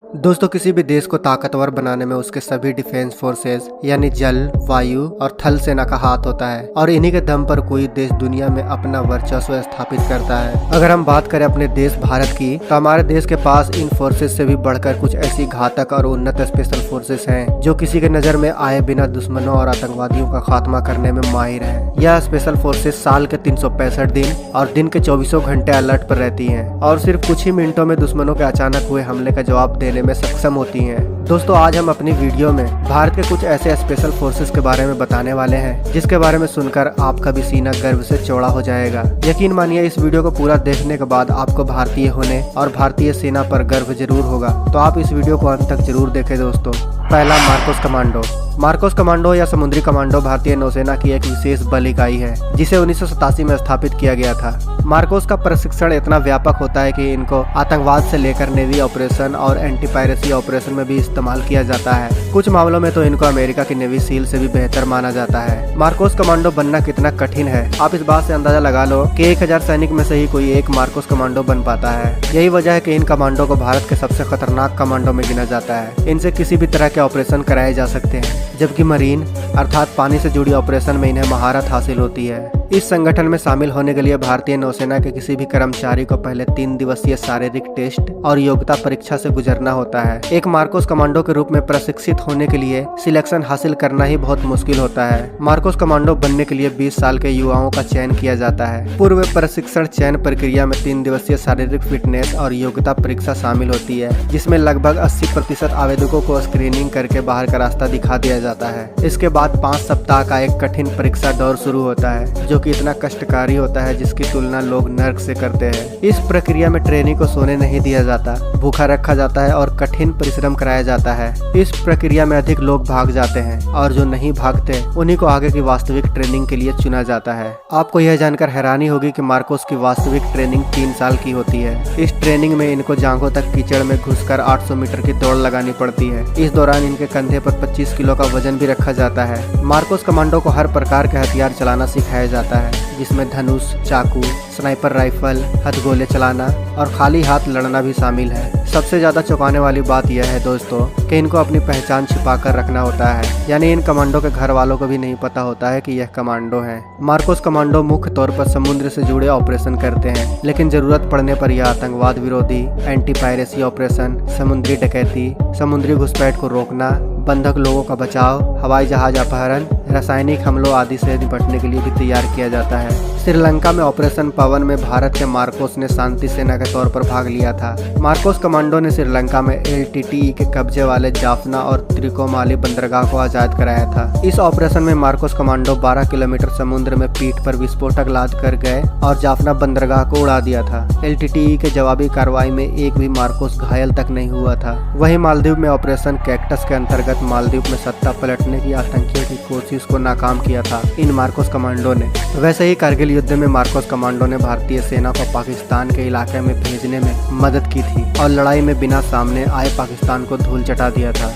दोस्तों, किसी भी देश को ताकतवर बनाने में उसके सभी डिफेंस फोर्सेस यानी जल, वायु और थल सेना का हाथ होता है और इन्हीं के दम पर कोई देश दुनिया में अपना वर्चस्व स्थापित करता है। अगर हम बात करें अपने देश भारत की, तो हमारे देश के पास इन फोर्सेस से भी बढ़कर कुछ ऐसी घातक और उन्नत स्पेशल फोर्सेस हैं जो किसी के नजर में आए बिना दुश्मनों और आतंकवादियों का खात्मा करने में माहिर है। यह स्पेशल फोर्सेस साल के 365 दिन और दिन के 24 घंटे अलर्ट पर रहती है और सिर्फ कुछ ही मिनटों में दुश्मनों के अचानक हुए हमले का जवाब देने में सक्षम होती हैं। दोस्तों, आज हम अपनी वीडियो में भारत के कुछ ऐसे स्पेशल फोर्सेस के बारे में बताने वाले हैं जिसके बारे में सुनकर आपका भी सीना गर्व से चौड़ा हो जाएगा। यकीन मानिए, इस वीडियो को पूरा देखने के बाद आपको भारतीय होने और भारतीय सेना पर गर्व जरूर होगा, तो आप इस वीडियो को अंत तक जरूर देखें। दोस्तों, पहला, मार्कोस कमांडो। मार्कोस कमांडो या समुद्री कमांडो भारतीय नौसेना की एक विशेष बल इकाई है जिसे 1987 में स्थापित किया गया था। मार्कोस का प्रशिक्षण इतना व्यापक होता है कि इनको आतंकवाद से लेकर नेवी ऑपरेशन और एंटी पायरेसी ऑपरेशन में भी इस्तेमाल किया जाता है। कुछ मामलों में तो इनको अमेरिका की नेवी सील से भी बेहतर माना जाता है। मार्कोस कमांडो बनना कितना कठिन है, आप इस बात से अंदाजा लगा लो कि 1000 सैनिक में से ही कोई एक मार्कोस कमांडो बन पाता है। यही वजह है कि इन कमांडो को भारत के सबसे खतरनाक कमांडो में गिना जाता है। इनसे किसी भी तरह के ऑपरेशन कराए जा सकते हैं, जबकि मरीन अर्थात पानी से जुड़ी ऑपरेशन में इन्हें महारत हासिल होती है। इस संगठन में शामिल होने के लिए भारतीय नौसेना के किसी भी कर्मचारी को पहले 3 दिवसीय शारीरिक टेस्ट और योग्यता परीक्षा से गुजरना होता है। एक मार्कोस कमांडो के रूप में प्रशिक्षित होने के लिए सिलेक्शन हासिल करना ही बहुत मुश्किल होता है। मार्कोस कमांडो बनने के लिए 20 साल के युवाओं का चयन किया जाता है। पूर्व प्रशिक्षण चयन प्रक्रिया में 3 दिवसीय शारीरिक फिटनेस और योग्यता परीक्षा शामिल होती है, जिसमें लगभग 80% आवेदकों को स्क्रीनिंग करके बाहर का रास्ता दिखा दिया जाता है। इसके बाद 5 सप्ताह का एक कठिन परीक्षा दौर शुरू होता है जो कि इतना कष्टकारी होता है जिसकी तुलना लोग नर्क से करते हैं। इस प्रक्रिया में ट्रेनी को सोने नहीं दिया जाता, भूखा रखा जाता है और कठिन परिश्रम कराया जाता है। इस प्रक्रिया में अधिक लोग भाग जाते हैं और जो नहीं भागते उन्हीं को आगे की वास्तविक ट्रेनिंग के लिए चुना जाता है। आपको यह जानकर हैरानी होगी कि मार्कोस की वास्तविक ट्रेनिंग 3 साल की होती है। इस ट्रेनिंग में इनको जांघों तक कीचड़ में घुसकर 800 मीटर की दौड़ लगानी पड़ती है। इस दौरान इनके कंधे पर 25 किलो का वजन भी रखा जाता है। मार्कोस कमांडो को हर प्रकार के हथियार चलाना सिखाया जाता है, जिसमें धनुष, चाकू, स्नाइपर राइफल, हथगोले चलाना और खाली हाथ लड़ना भी शामिल है। सबसे ज्यादा चौंकाने वाली बात यह है दोस्तों कि इनको अपनी पहचान छिपाकर रखना होता है, यानी इन कमांडो के घर वालों को भी नहीं पता होता है कि यह कमांडो हैं। मार्कोस कमांडो मुख्य तौर पर समुद्र से जुड़े ऑपरेशन करते हैं, लेकिन जरूरत पड़ने पर यह आतंकवाद विरोधी, एंटी पायरेसी ऑपरेशन, समुद्री डकैती, समुद्री घुसपैठ को रोकना, बंधक लोगों का बचाव, हवाई जहाज अपहरण, रासायनिक हमलों आदि से निपटने के लिए भी तैयार किया जाता है। श्रीलंका में ऑपरेशन पवन में भारत के मार्कोस ने शांति सेना के तौर पर भाग लिया था। मार्कोस कमांडो ने श्रीलंका में LTTE के कब्जे वाले जाफना और त्रिकोमाली बंदरगाह को आजाद कराया था। इस ऑपरेशन में मार्कोस कमांडो 12 किलोमीटर समुद्र में पीठ पर विस्फोटक लाद कर गए और जाफना बंदरगाह को उड़ा दिया था। LTTE के जवाबी कार्रवाई में एक भी मार्कोस घायल तक नहीं हुआ था। वहीं मालदीव में ऑपरेशन कैक्टस के अंतर्गत मालदीव में सत्ता पलटने की आतंकियों की कोशिश को नाकाम किया था इन मार्कोस कमांडो ने। वैसे ही कारगिल युद्ध में मार्कोस कमांडो ने भारतीय सेना को पाकिस्तान के इलाके में भेजने में मदद की थी और लड़ाई में बिना सामने आए पाकिस्तान को धूल चटा दिया था।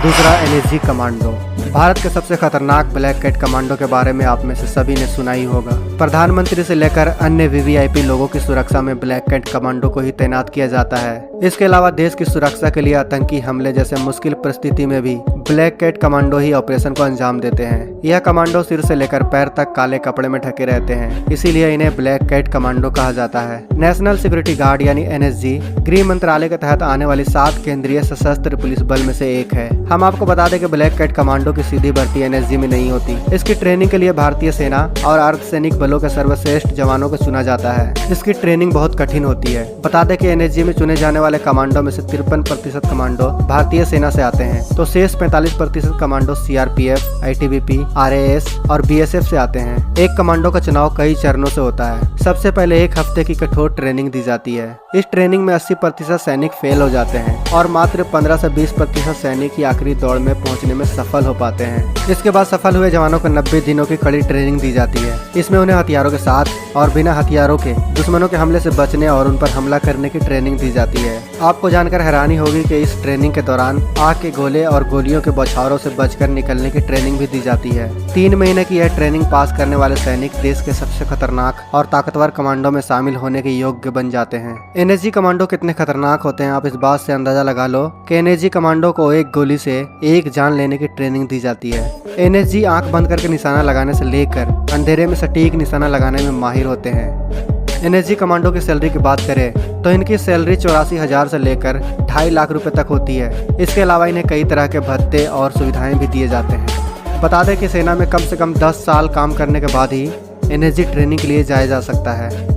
दूसरा, NSG कमांडो। भारत के सबसे खतरनाक ब्लैक कैट कमांडो के बारे में आप में से सभी ने सुना ही होगा। प्रधानमंत्री से लेकर अन्य VVIP लोगों की सुरक्षा में ब्लैक कैट कमांडो को ही तैनात किया जाता है। इसके अलावा देश की सुरक्षा के लिए आतंकी हमले जैसे मुश्किल परिस्थिति में भी ब्लैक कैट कमांडो ही ऑपरेशन को अंजाम देते हैं। यह कमांडो सिर से लेकर पैर तक काले कपड़े में ढके रहते हैं, इसीलिए इन्हें ब्लैक कैट कमांडो कहा जाता है। नेशनल सिक्योरिटी गार्ड यानी NSG गृह मंत्रालय के तहत आने वाली 7 केंद्रीय सशस्त्र पुलिस बल में से एक है। हम आपको बता दें कि ब्लैक कैट कमांडो की सीधी भर्ती NSG में नहीं होती। इसकी ट्रेनिंग के लिए भारतीय सेना और अर्धसैनिक बलों के सर्वश्रेष्ठ जवानों को चुना जाता है। इसकी ट्रेनिंग बहुत कठिन होती है। बता दें कि NSG में चुने जाने वाले कमांडो में से 53% कमांडो भारतीय सेना से आते हैं, तो शेष 45% कमांडो CRPF, ITBP, RAS और BSF से आते हैं। एक कमांडो का चुनाव कई चरणों से होता है। सबसे पहले 1 हफ्ते की कठोर ट्रेनिंग दी जाती है। इस ट्रेनिंग में 80% सैनिक फेल हो जाते हैं और मात्र 15 से 20% सैनिक ही आखिरी दौड़ में पहुंचने में सफल हो पाते आते हैं। इसके बाद सफल हुए जवानों को 90 दिनों की कड़ी ट्रेनिंग दी जाती है। इसमें उन्हें हथियारों के साथ और बिना हथियारों के दुश्मनों के हमले से बचने और उन पर हमला करने की ट्रेनिंग दी जाती है। आपको जानकर हैरानी होगी कि इस ट्रेनिंग के दौरान आग के गोले और गोलियों के बौछारों से बचकर निकलने की ट्रेनिंग भी दी जाती है। 3 महीने की यह ट्रेनिंग पास करने वाले सैनिक देश के सबसे खतरनाक और ताकतवर कमांडो में शामिल होने के योग्य बन जाते हैं। एनएसजी कमांडो कितने खतरनाक होते हैं आप इस बात से अंदाजा लगा लो कि एनएसजी कमांडो को एक गोली से एक जान लेने की ट्रेनिंग दी जाती है। एनएसजी आंख बंद करके निशाना लगाने से लेकर अंधेरे में सटीक निशाना लगाने में माहिर होते हैं। एनएसजी कमांडो की सैलरी की बात करें तो इनकी सैलरी 84,000 से लेकर 2.5 लाख रुपए तक होती है। इसके अलावा इन्हें कई तरह के भत्ते और सुविधाएं भी दिए जाते हैं। बता दें कि सेना में कम से कम 10 साल काम करने के बाद ही एनएसजी ट्रेनिंग के लिए जाया जा सकता है।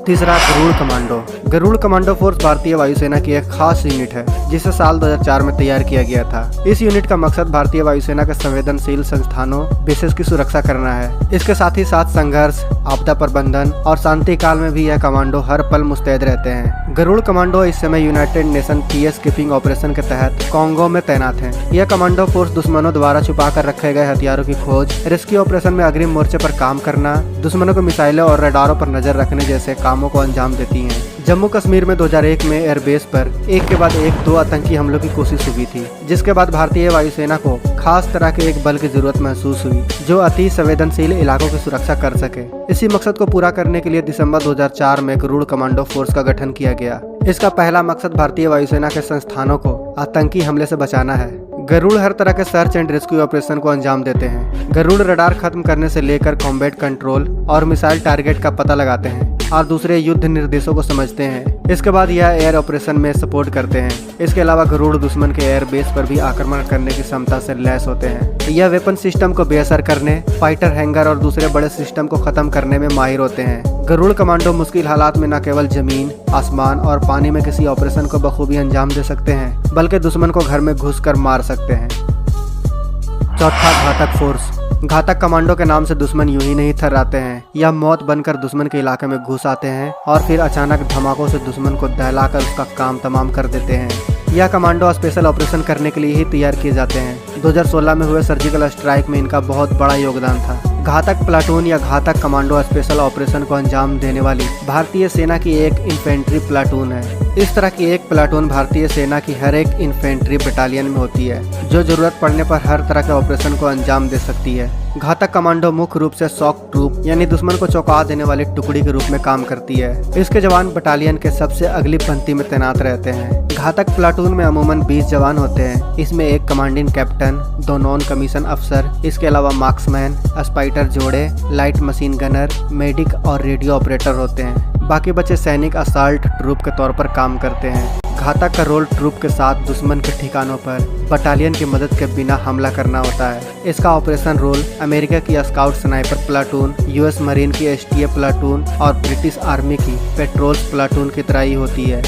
तीसरा, Garud commando. Garud commando force भारतीय वायुसेना की एक खास यूनिट है जिसे साल 2004 में तैयार किया गया था। इस यूनिट का मकसद भारतीय वायुसेना के संवेदनशील संस्थानों बेसेस की सुरक्षा करना है। इसके साथ ही साथ संघर्ष, आपदा प्रबंधन और शांति काल में भी यह कमांडो हर पल मुस्तैद रहते हैं। गरुड़ कमांडो इस समय United nation peace keeping operation के तहत कांगो में तैनात है। यह कमांडो फोर्स दुश्मनों द्वारा छुपा कर रखे गए हथियारों की खोज, रेस्क्यू ऑपरेशन में अग्रिम मोर्चे पर काम करना, दुश्मनों को मिसाइलों और रडारों पर नजर रखने जैसे कामों को अंजाम देती हैं। जम्मू कश्मीर में 2001 में एयरबेस पर एक के बाद एक 2 आतंकी हमलों की कोशिश हुई थी, जिसके बाद भारतीय वायुसेना को खास तरह के एक बल की जरूरत महसूस हुई जो अति संवेदनशील इलाकों की सुरक्षा कर सके। इसी मकसद को पूरा करने के लिए दिसंबर 2004 में गरुड़ कमांडो फोर्स का गठन किया गया। इसका पहला मकसद भारतीय वायुसेना के संस्थानों को आतंकी हमले से बचाना है। गरुड़ हर तरह के सर्च एंड रेस्क्यू ऑपरेशन को अंजाम देते हैं। गरुड़ रडार खत्म करने से लेकर कॉम्बैट कंट्रोल और मिसाइल टारगेट का पता लगाते हैं और दूसरे युद्ध निर्देशों को समझते हैं। इसके बाद यह एयर ऑपरेशन में सपोर्ट करते हैं। इसके अलावा गरुड़ दुश्मन के एयर बेस पर भी आक्रमण करने की क्षमता से लैस होते हैं। यह वेपन सिस्टम को बेअसर करने, फाइटर हैंगर और दूसरे बड़े सिस्टम को खत्म करने में माहिर होते हैं। गरुड़ कमांडो मुश्किल हालात में न केवल जमीन, आसमान और पानी में किसी ऑपरेशन को बखूबी अंजाम दे सकते हैं बल्कि दुश्मन को घर में घुसकर मार सकते हैं। चौथा, घातक फोर्स। घातक कमांडो के नाम से दुश्मन यूं ही नहीं थर्राते हैं। यह मौत बनकर दुश्मन के इलाके में घुस आते हैं और फिर अचानक धमाकों से दुश्मन को दहलाकर उसका काम तमाम कर देते हैं। यह कमांडो स्पेशल ऑपरेशन करने के लिए ही तैयार किए जाते हैं। 2016 में हुए सर्जिकल स्ट्राइक में इनका बहुत बड़ा योगदान था। घातक प्लाटून या घातक कमांडो स्पेशल ऑपरेशन को अंजाम देने वाली भारतीय सेना की एक इन्फेंट्री प्लाटून है। इस तरह की एक प्लाटून भारतीय सेना की हर एक इन्फेंट्री बटालियन में होती है जो जरूरत पड़ने पर हर तरह के ऑपरेशन को अंजाम दे सकती है। घातक कमांडो मुख्य रूप से शॉक ट्रूप यानी दुश्मन को चौंका देने वाली टुकड़ी के रूप में काम करती है। इसके जवान बटालियन के सबसे अगली पंक्ति में तैनात रहते हैं। घातक प्लाटून में अमूमन 20 जवान होते हैं। इसमें एक कमांडिंग कैप्टन, 2 नॉन कमीशन अफसर, इसके अलावा मार्क्समैन, स्पाइटर जोड़े, लाइट मशीन गनर, मेडिक और रेडियो ऑपरेटर होते हैं। बाकी बचे सैनिक असाल्ट ट्रूप के तौर पर काम करते हैं। घातक का रोल ट्रूप के साथ दुश्मन के ठिकानों पर बटालियन की मदद के बिना हमला करना होता है। इसका ऑपरेशन रोल अमेरिका की scout sniper platoon, US Marine की एसटीएफ प्लाटून और ब्रिटिश आर्मी की पेट्रोल्स प्लाटून की तरह ही होती है।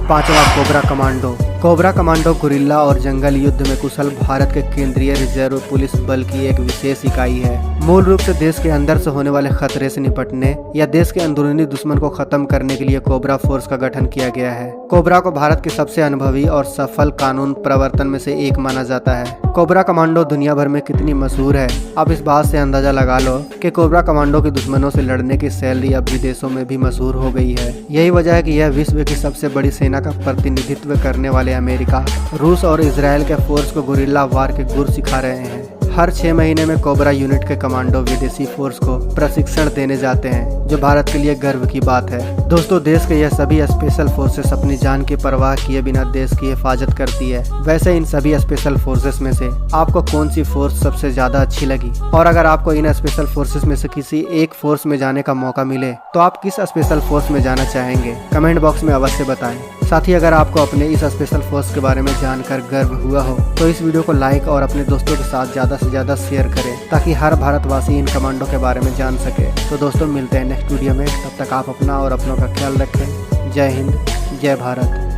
5वां, cobra commando. Cobra commando guerrilla और जंगल युद्ध में कुशल भारत के केंद्रीय रिजर्व पुलिस बल की एक विशेष इकाई है। मूल रूप से देश के अंदर से होने वाले खतरे से निपटने या देश के अंदरूनी दुश्मन को खत्म करने के लिए कोबरा फोर्स का गठन किया गया है। कोबरा को भारत के सबसे अनुभवी और सफल कानून प्रवर्तन में से एक माना जाता है। कोबरा कमांडो दुनिया भर में कितनी मशहूर है आप इस बात से अंदाजा लगा लो कि कोबरा कमांडो की दुश्मनों से लड़ने की शैली अब विदेशों में भी मशहूर हो गई है। यही वजह है कि यह विश्व की सबसे बड़ी सेना का प्रतिनिधित्व करने वाले अमेरिका, रूस और इजराइल के फोर्स को गुरिल्ला वार के गुर सिखा रहे हैं। हर 6 महीने में कोबरा यूनिट के कमांडो विदेशी फोर्स को प्रशिक्षण देने जाते हैं, जो भारत के लिए गर्व की बात है। दोस्तों, देश के यह सभी स्पेशल फोर्सेस अपनी जान की परवाह किए बिना देश की हिफाजत करती है। वैसे इन सभी स्पेशल फोर्सेस में से आपको कौन सी फोर्स सबसे ज्यादा अच्छी लगी? और अगर आपको इन स्पेशल फोर्सेस में से किसी एक फोर्स में जाने का मौका मिले तो आप किस स्पेशल फोर्स में जाना चाहेंगे? कमेंट बॉक्स में अवश्य बताएं। साथ ही अगर आपको अपने इस स्पेशल फोर्स के बारे में जानकर गर्व हुआ हो तो इस वीडियो को लाइक और अपने दोस्तों के साथ ज़्यादा से ज़्यादा शेयर करें ताकि हर भारतवासी इन कमांडो के बारे में जान सके। तो दोस्तों, मिलते हैं नेक्स्ट वीडियो में। तब तक आप अपना और अपनों का ख्याल रखें। जय हिंद, जय भारत।